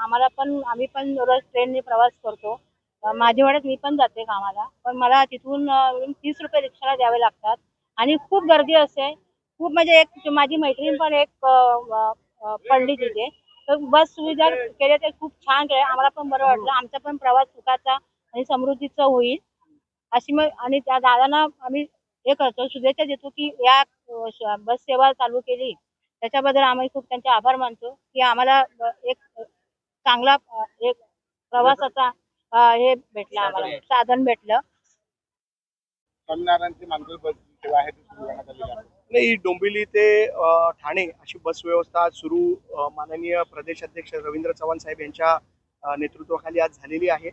आम्हाला पण आम्ही पण रोज ट्रेनने प्रवास करतो. माझ्या वेळेत मी पण जाते कामाला, पण मला तिथून 30 रुपये रिक्षाला द्यावे लागतात आणि खूप गर्दी असते. खूप म्हणजे एक माझी मैत्रीण पण एक पडली तिथे. तर बस सुविधा केल्या ते खूप छान केल्या. आम्हाला पण बरं वाटलं. आमचा पण प्रवास सुखाचा आणि समृद्धीचा होईल अशी मग आणि त्या दादांना आम्ही हे करतो, शुभेच्छा देतो की या बस सेवा चालू केली त्याच्याबद्दल आम्ही खूप त्यांचे आभार मानतो की आम्हाला एक चांगला एक प्रवासाचा हे भेटला, आम्हाला साधन भेटलं. स्वामीनारायणची मानकरी बस सेवा आहे ती सुरू करण्यात आलेली आहे. नाही, डोंबिवली ते ठाणे अशी बस व्यवस्था सुरू माननीय प्रदेश अध्यक्ष रवींद्र चव्हाण साहेब यांच्या नेतृत्वाखाली आज झालेली आहे.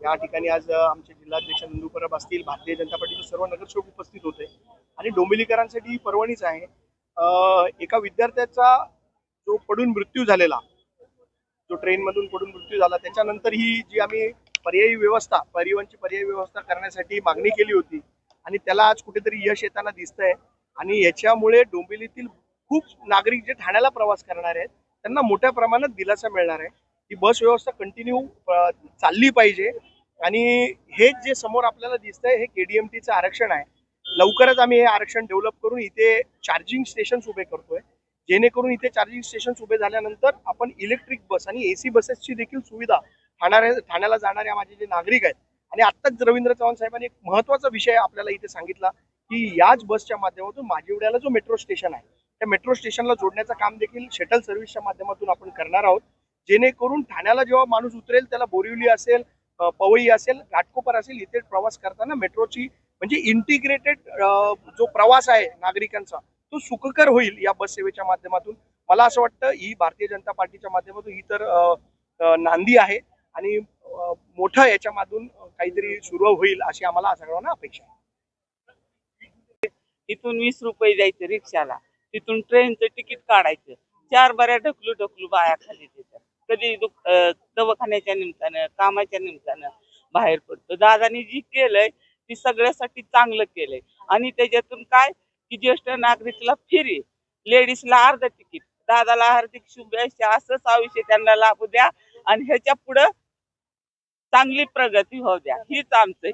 या ठिकाणी आज आमचे जिल्हाध्यक्ष नंदू परब असतील, भारतीय जनता पार्टीचे सर्व नगरसेवक उपस्थित होते आणि डोंबिवलीकरांसाठी ही पर्वणीच आहे. एका विद्यार्थ्याचा जो पडून मृत्यू झालेला, जो ट्रेन मधून पडून मृत्यू झाला, त्याच्यानंतर ही जी आम्ही पर्यायी व्यवस्था, परिवहनची पर्यायी व्यवस्था करण्यासाठी मागणी केली होती आणि त्याला आज कुठेतरी यश येताना दिसतंय आणि याच्यामुळे डोंबिवलीतील खूप नागरिक जे ठाण्याला प्रवास करणार आहेत त्यांना मोठ्या प्रमाणात दिलासा मिळणार आहे. ही बस व्यवस्था कंटिन्यू चालली पाहिजे आणि हे जे समोर आपल्याला दिसतंय हे केडीएमटीचं आरक्षण आहे. लवकरच आम्ही हे आरक्षण डेव्हलप करून इथे चार्जिंग स्टेशन उभे करतोय, जेणेकरून इथे चार्जिंग स्टेशन उभे झाल्यानंतर आपण इलेक्ट्रिक बस आणि एसी बसेसची देखील सुविधा ठाण्याला जाणाऱ्या माझे जे नागरिक आहेत. आणि आत्ताच रवींद्र चव्हाण साहेबांनी एक महत्वाचा विषय आपल्याला इथे सांगितला की याच बसच्या माध्यमातून माजिवड्याला जो मेट्रो स्टेशन आहे त्या मेट्रो स्टेशनला जोडण्याचं काम देखील शटल सर्व्हिसच्या माध्यमातून आपण करणार आहोत, जेणेकरून ठाण्याला जेव्हा माणूस उतरेल त्याला बोरिवली असेल, पवई असेल, घाटकोपर असेल, इथे प्रवास करताना मेट्रोची म्हणजे इंटिग्रेटेड जो प्रवास आहे नागरिकांचा तो सुखकर होईल या बस सेवेच्या माध्यमातून. मला असं वाटतं ही भारतीय जनता पार्टीच्या माध्यमातून ही तर नांदी आहे आणि मोठं याच्यामधून काहीतरी सुरू होईल अशी आम्हाला सगळ्यांना अपेक्षा आहे. इथून 20 रुपये द्यायचे रिक्षाला, तिथून ट्रेनचं तिकीट काढायचं, 4 बऱ्या ढकलू ढकलू बाया खाली देतात. कधी दवाखान्याच्या निमित्तानं, कामाच्या निमित्तानं बाहेर पडतो. दादानी जी केलंय ती सगळ्यासाठी चांगलं केलंय आणि त्याच्यातून काय की ज्येष्ठ नागरिकला फ्री, लेडीजला अर्ध तिकीट, दादाला हार्दिक शुभेच्छा. असंच आयुष्य त्यांना लाभू द्या आणि ह्याच्या पुढं चांगली प्रगती होऊ द्या, हीच आमचं